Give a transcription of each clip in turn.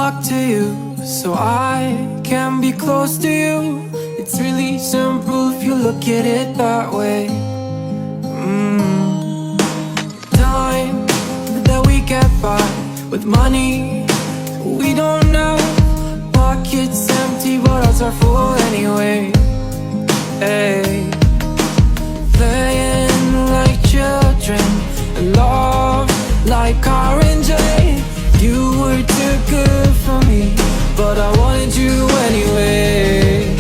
talk to you so I can be close to you. It's really simple if you look at it that way. Time that we get by with money we don't know. Pockets empty but hearts are full anyway. Hey. Playing like children and love like orange. You were too good for me, but I wanted you anyway.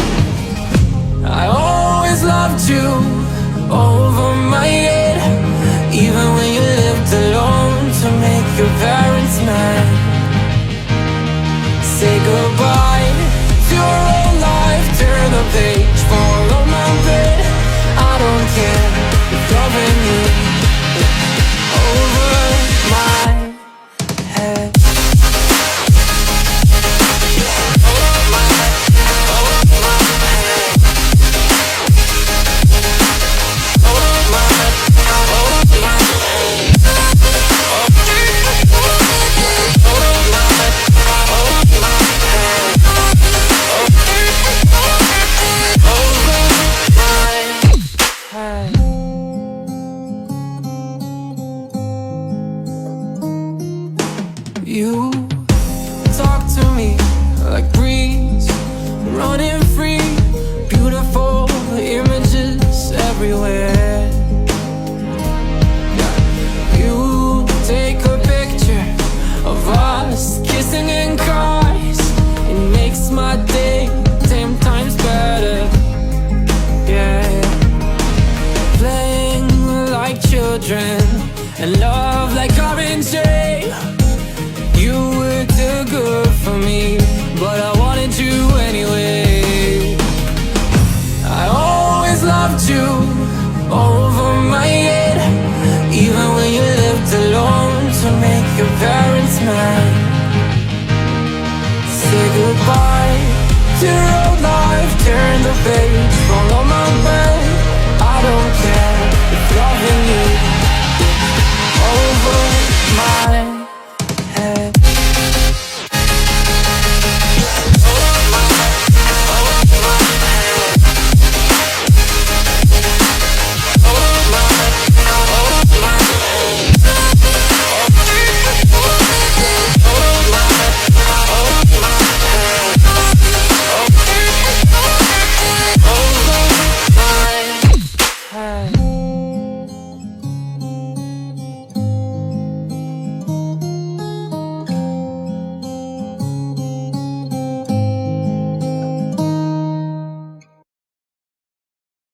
I always loved you over my head, even when you lived alone to make your parents mad. Say goodbye to your old life, turn the page, follow my bed. I don't care if loving you over my head. You talk to me like breeze, running free, beautiful images everywhere. You take a picture of us kissing in cars, it makes my day 10 times better. Yeah, playing like children and love like orange. You were too good for me, but I wanted you anyway. I always loved you over my head, even when you lived alone to make your parents mad. Say goodbye to your old life, turn the page, follow my bed.